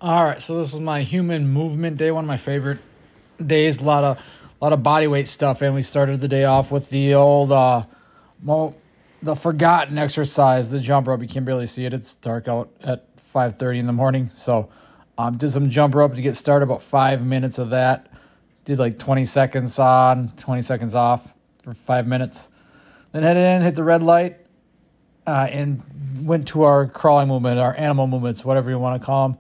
All right, so this is my human movement day, one of my favorite days. A lot of body weight stuff, and we started the day off with the old the forgotten exercise, the jump rope. You can barely see it; it's dark out at 5:30 in the morning. So, did some jump rope to get started. About 5 minutes of that. Did like 20 seconds on, 20 seconds off for 5 minutes. Then headed in, hit the red light, and went to our crawling movement, our animal movements, whatever you want to call them.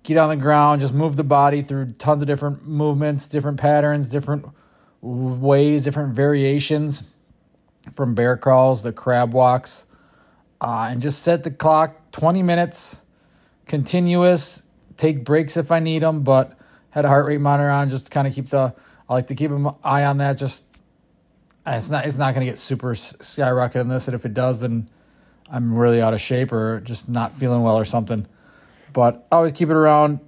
Get on the ground, just move the body through tons of different movements, different patterns, different ways, different variations, from bear crawls to crab walks, and just set the clock 20 minutes, continuous, take breaks if I need them, but had a heart rate monitor on just to kind of I like to keep an eye on that. Just, it's not going to get super skyrocketed in this, and if it does, then I'm really out of shape or just not feeling well or something. But I always keep it around,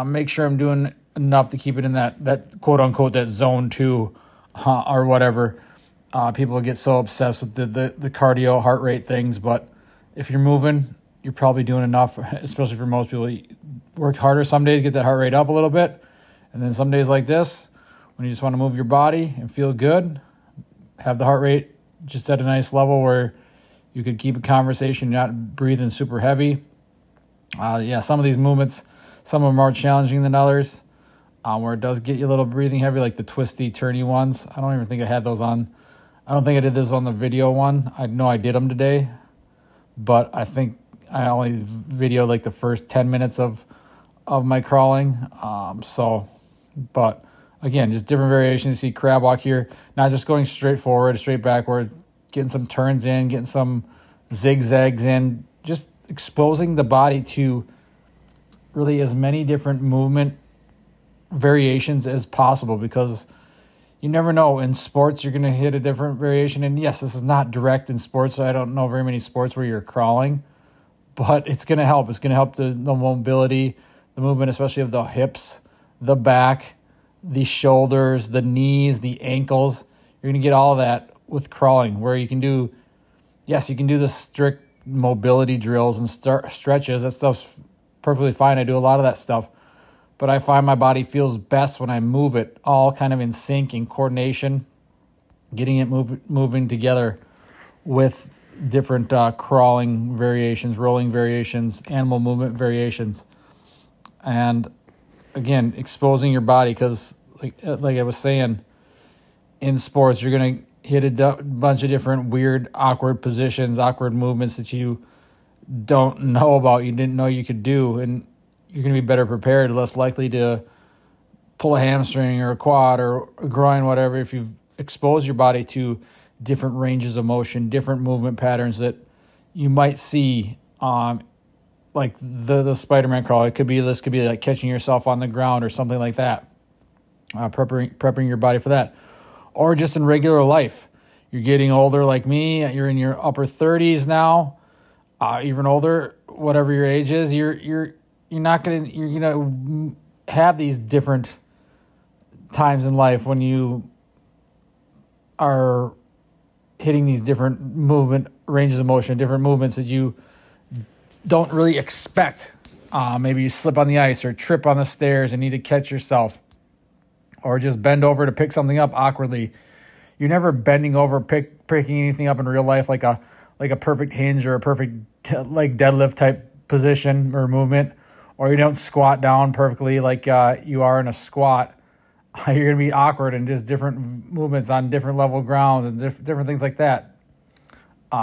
make sure I'm doing enough to keep it in that quote-unquote, that zone 2 or whatever. People get so obsessed with the cardio heart rate things, but if you're moving, you're probably doing enough, especially for most people. You work harder some days, get that heart rate up a little bit, and then some days like this, when you just want to move your body and feel good, have the heart rate just at a nice level where you could keep a conversation, not breathing super heavy. Some of these movements, some of them are more challenging than others, where it does get you a little breathing heavy, like the twisty, turny ones. I don't even think I had those on. I don't think I did this on the video one. I know I did them today, but I think I only videoed like the first 10 minutes of my crawling. But again, just different variations. You see crab walk here, not just going straight forward, straight backward, getting some turns in, getting some zigzags in, just exposing the body to really as many different movement variations as possible, because you never know. In sports, you're going to hit a different variation. And yes, this is not direct in sports, so I don't know very many sports where you're crawling, but it's going to help. It's going to help the mobility, the movement, especially of the hips, the back, the shoulders, the knees, the ankles. You're going to get all of that with crawling, where you can do the strict mobility drills and stretches. That stuff's perfectly fine. I do a lot of that stuff, but I find my body feels best when I move it all kind of in sync, in coordination, getting it moving together with different crawling variations, rolling variations, animal movement variations. And again, exposing your body, because like I was saying, in sports, you're going to hit a bunch of different weird, awkward positions, awkward movements that you don't know about, you didn't know you could do, and you're going to be better prepared, less likely to pull a hamstring or a quad or a groin, whatever, if you've exposed your body to different ranges of motion, different movement patterns that you might see, like the Spider-Man crawl. This could be like catching yourself on the ground or something like that, prepping your body for that. Or just in regular life. You're getting older like me. You're in your upper 30s now, even older, whatever your age is. You're gonna have these different times in life when you are hitting these different movement ranges of motion, different movements that you don't really expect. Maybe you slip on the ice or trip on the stairs and need to catch yourself, or just bend over to pick something up awkwardly. You're never bending over, picking anything up in real life, like a perfect hinge or a perfect like deadlift type position or movement, or you don't squat down perfectly like you are in a squat. You're going to be awkward and just different movements on different level grounds and different things like that.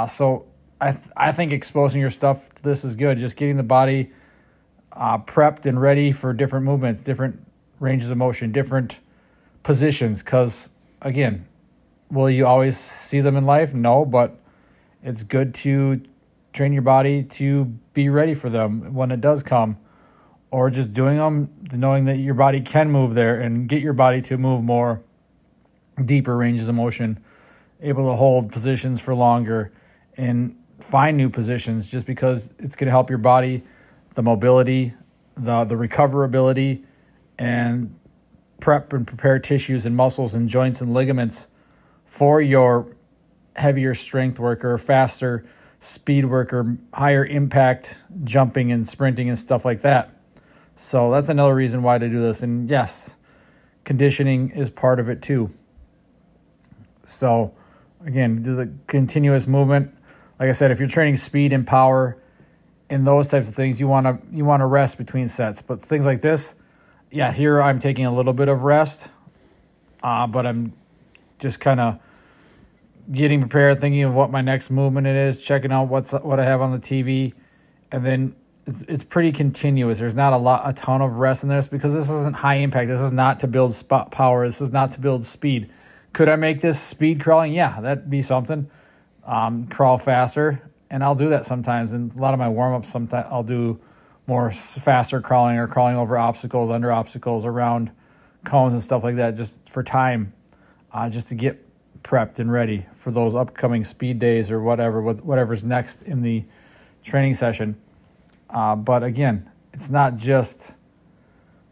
So I think exposing your stuff to this is good. Just getting the body prepped and ready for different movements, different ranges of motion, different positions, because again, will you always see them in life? No, but it's good to train your body to be ready for them when it does come, or just doing them, knowing that your body can move there and get your body to move more deeper ranges of motion, able to hold positions for longer and find new positions, just because it's going to help your body, the mobility, the recoverability, and prep and prepare tissues and muscles and joints and ligaments for your heavier strength work or faster speed work or higher impact jumping and sprinting and stuff like that. So that's another reason why to do this. And yes, conditioning is part of it too. So again, the continuous movement. Like I said, if you're training speed and power and those types of things, you want to rest between sets. But things like this, yeah, here I'm taking a little bit of rest, but I'm just kind of getting prepared, thinking of what my next movement it is, checking out what I have on the TV, and then it's pretty continuous. There's not a ton of rest in this because this isn't high impact. This is not to build spot power. This is not to build speed. Could I make this speed crawling? Yeah, that'd be something. Crawl faster, and I'll do that sometimes. And a lot of my warm-ups, sometimes I'll do more faster crawling or crawling over obstacles, under obstacles, around cones and stuff like that, just for time, just to get prepped and ready for those upcoming speed days or whatever's next in the training session. But again, it's not just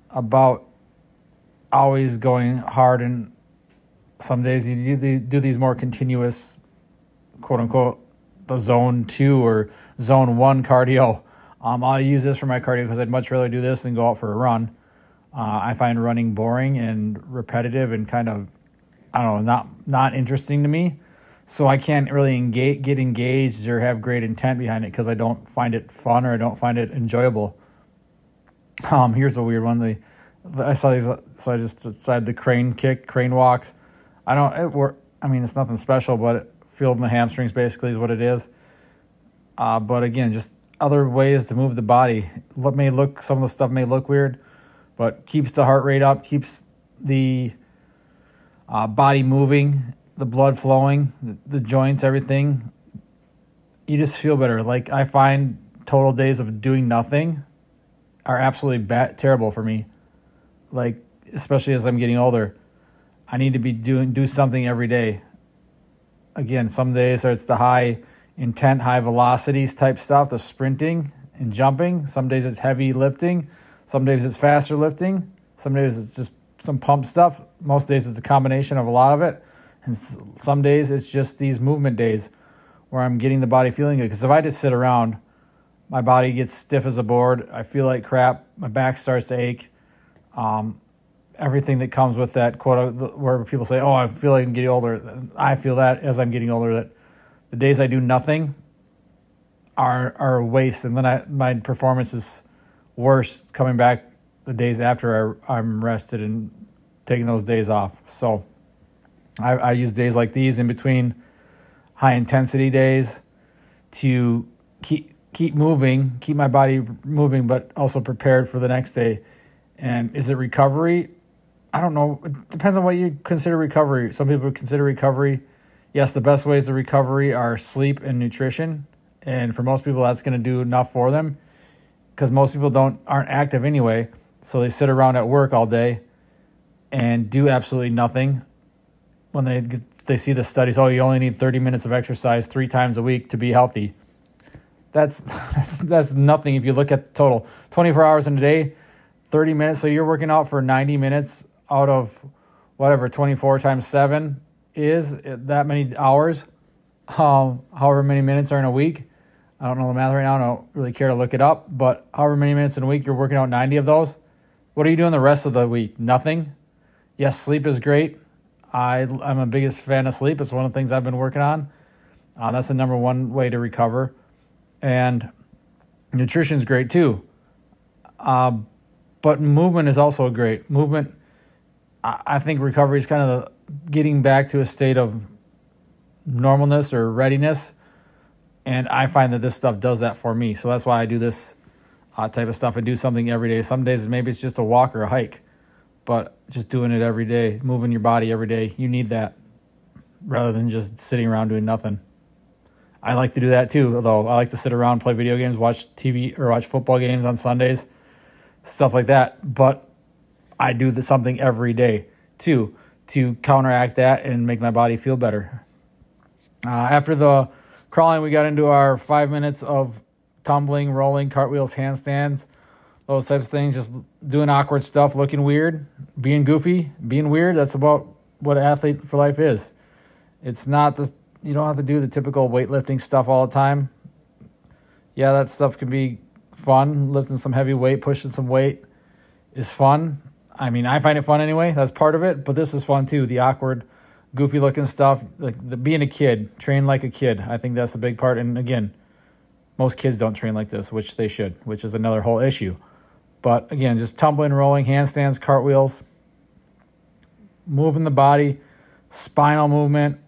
about always going hard, and some days you do these more continuous, quote unquote, the zone 2 or zone 1 cardio. I'll use this for my cardio because I'd much rather do this than go out for a run. I find running boring and repetitive and kind of, I don't know, not interesting to me. So I can't really get engaged or have great intent behind it because I don't find it fun or I don't find it enjoyable. Here's a weird one. I saw these, so I just decided the crane walks. It's nothing special, but it filled my hamstrings basically is what it is. But again, just other ways to move the body. Some of the stuff may look weird, but keeps the heart rate up, keeps the body moving, the blood flowing, the joints, everything. You just feel better. Like, I find total days of doing nothing are absolutely terrible for me. Like, especially as I'm getting older, I need to be do something every day. Again, some days it's the high intent, high velocities type stuff, the sprinting and jumping. Some days it's heavy lifting. Some days it's faster lifting. Some days it's just some pump stuff. Most days it's a combination of a lot of it. And some days it's just these movement days where I'm getting the body feeling good. Because if I just sit around, my body gets stiff as a board. I feel like crap. My back starts to ache. Everything that comes with that quote, where people say, oh, I feel like I'm getting older. I feel that as I'm getting older, that the days I do nothing are a waste. And then my performance is worse coming back the days after I'm rested and taking those days off. So I use days like these in between high intensity days to keep moving, keep my body moving, but also prepared for the next day. And is it recovery? I don't know. It depends on what you consider recovery. Some people consider recovery. Yes, the best ways to recovery are sleep and nutrition. And for most people, that's going to do enough for them because most people aren't active anyway. So they sit around at work all day and do absolutely nothing. When they see the studies, oh, you only need 30 minutes of exercise 3 times a week to be healthy. That's nothing if you look at the total. 24 hours in a day, 30 minutes. So you're working out for 90 minutes out of whatever 24 times 7 is, that many hours, however many minutes are in a week. I don't know the math right now. I don't really care to look it up. But however many minutes in a week, you're working out 90 of those. What are you doing the rest of the week? Nothing. Yes, sleep is great. I'm a biggest fan of sleep. It's one of the things I've been working on. That's the number one way to recover. And nutrition is great too. But movement is also great. Movement, I think recovery is kind of getting back to a state of normalness or readiness. And I find that this stuff does that for me. So that's why I do this type of stuff and do something every day. Some days maybe it's just a walk or a hike. But just doing it every day, moving your body every day, you need that rather than just sitting around doing nothing. I like to do that too, although I like to sit around, play video games, watch TV or watch football games on Sundays, stuff like that. But I do something every day too to counteract that and make my body feel better. After the crawling, we got into our 5 minutes of tumbling, rolling, cartwheels, handstands, those types of things, just doing awkward stuff, looking weird, being goofy, being weird. That's about what Athlete for Life is. It's not you don't have to do the typical weightlifting stuff all the time. Yeah, that stuff can be fun, lifting some heavy weight, pushing some weight. is fun. I mean, I find it fun anyway. That's part of it. But this is fun too. The awkward, goofy looking stuff. Like being a kid, train like a kid. I think that's the big part. And again, most kids don't train like this, which they should, which is another whole issue. But again, just tumbling, rolling, handstands, cartwheels, moving the body, spinal movement,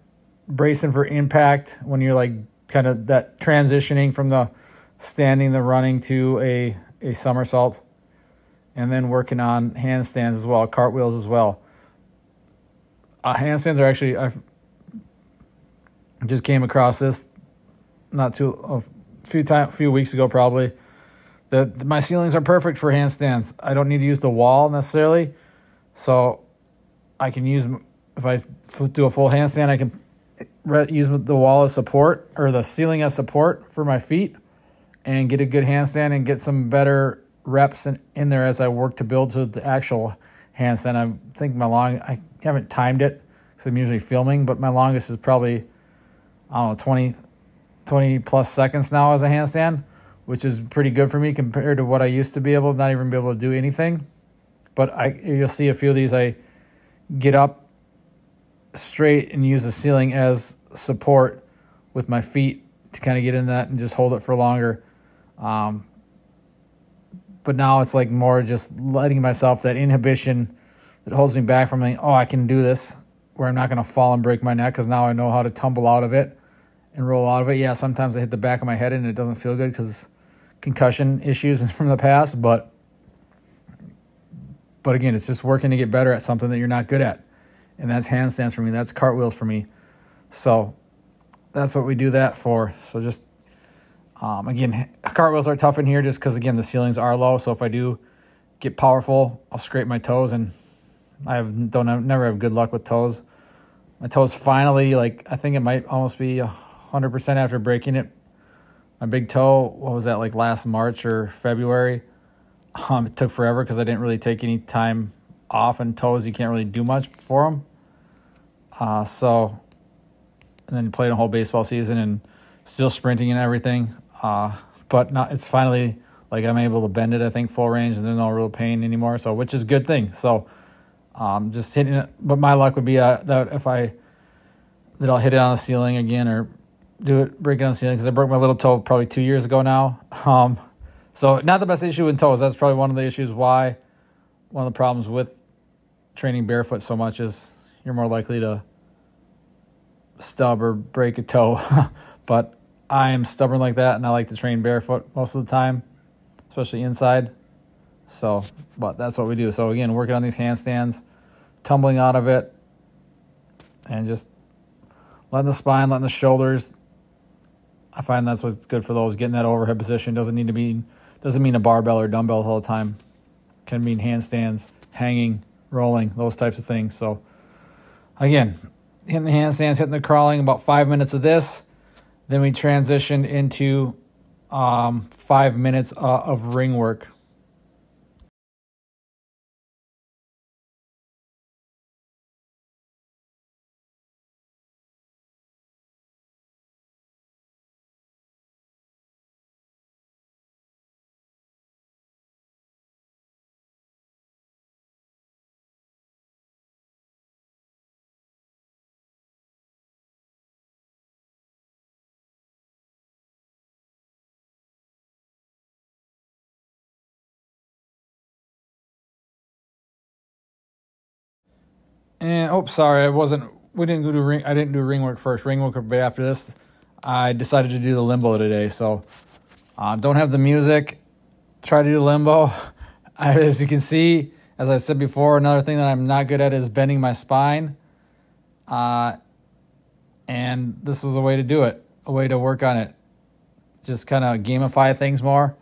bracing for impact when you're like kind of that transitioning from the standing, the running to a somersault. And then working on handstands as well, cartwheels as well. Handstands are actually, I just came across this a few weeks ago probably, that my ceilings are perfect for handstands. I don't need to use the wall necessarily. So I can use, if I do a full handstand, I can use the wall as support or the ceiling as support for my feet and get a good handstand and get some better reps in there as I work to build to the actual handstand. I think I haven't timed it because I'm usually filming, but my longest is probably, I don't know, 20 plus seconds now as a handstand, which is pretty good for me compared to what I used to be able, not even be able to do anything. But you'll see a few of these, I get up straight and use the ceiling as support with my feet to kind of get in that and just hold it for longer. But now it's like more just letting myself, that inhibition that holds me back from like, oh, I can do this, where I'm not going to fall and break my neck because now I know how to tumble out of it and roll out of it. Yeah, sometimes I hit the back of my head and it doesn't feel good because concussion issues from the past. But again, it's just working to get better at something that you're not good at. And that's handstands for me. That's cartwheels for me. So that's what we do that for. So just, again, cartwheels are tough in here just because, again, the ceilings are low. So if I do get powerful, I'll scrape my toes, and I never have good luck with toes. My toes finally, I think it might almost be 100% after breaking it. My big toe, what was that, last March or February? It took forever because I didn't really take any time off, and toes, you can't really do much for them. And then played a whole baseball season and still sprinting and everything. But it's finally, I'm able to bend it, I think, full range, and there's no real pain anymore, so which is a good thing. So just hitting it. But my luck would be that I'll hit it on the ceiling again or break it on the ceiling, because I broke my little toe probably 2 years ago now. So not the best issue in toes. That's probably one of the issues why one of the problems with training barefoot so much is you're more likely to stub or break a toe. But I am stubborn like that, and I like to train barefoot most of the time, especially inside. So, but that's what we do. So again, working on these handstands, tumbling out of it, and just letting the spine, letting the shoulders. I find that's what's good for those. Getting that overhead position doesn't mean a barbell or dumbbells all the time. Can mean handstands, hanging, rolling, those types of things. So again, hitting the handstands, hitting the crawling, about 5 minutes of this. Then we transitioned into 5 minutes of ring work. And sorry, we didn't go to ring. I didn't do ring work first. Ring work would be after this. I decided to do the limbo today, so don't have the music. Try to do limbo. As you can see, as I said before, another thing that I'm not good at is bending my spine. And this was a way to do it, a way to work on it. Just kind of gamify things more.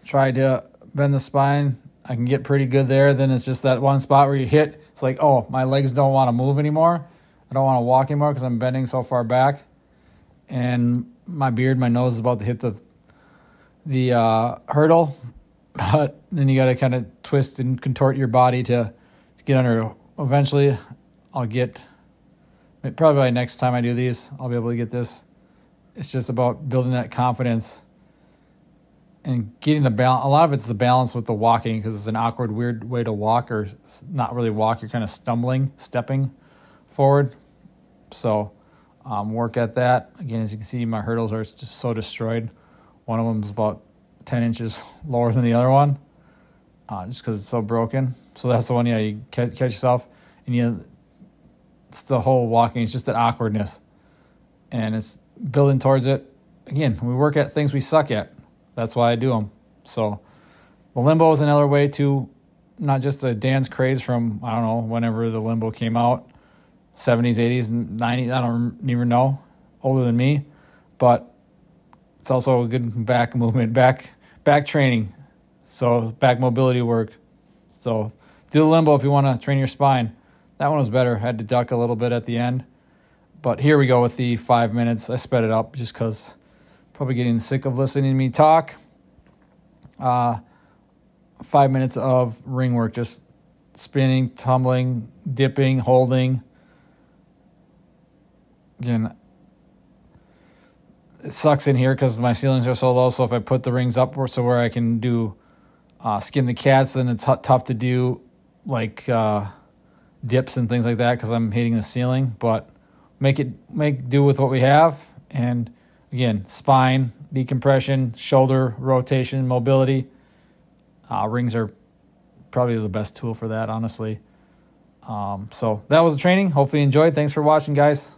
Try to bend the spine. I can get pretty good there. Then it's just that one spot where you hit. It's like, oh, my legs don't want to move anymore. I don't want to walk anymore because I'm bending so far back. And my nose is about to hit the hurdle. But then you got to kind of twist and contort your body to get under. Eventually, probably by next time I do these, I'll be able to get this. It's just about building that confidence and getting the balance. A lot of it's the balance with the walking, because it's an awkward, weird way to walk, or not really walk. You're kind of stumbling, stepping forward. So work at that. Again, as you can see, my hurdles are just so destroyed. One of them is about 10 inches lower than the other one, just because it's so broken. So that's the one, yeah, you catch yourself, and it's the whole walking. It's just that awkwardness, and it's building towards it. Again, we work at things we suck at. That's why I do them. So the limbo is another way to, not just a dance craze from, I don't know, whenever the limbo came out, 70s, 80s, and 90s, I don't even know, older than me. But it's also a good back movement, back training. So back mobility work. So do the limbo if you want to train your spine. That one was better. I had to duck a little bit at the end. But here we go with the 5 minutes. I sped it up just because probably getting sick of listening to me talk. 5 minutes of ring work, just spinning, tumbling, dipping, holding. Again, it sucks in here because my ceilings are so low, so if I put the rings up so where I can do skin the cats, then it's tough to do like dips and things like that because I'm hitting the ceiling. But make do with what we have. And again, spine, decompression, shoulder rotation, mobility. Rings are probably the best tool for that, honestly. So that was the training. Hopefully you enjoyed. Thanks for watching, guys.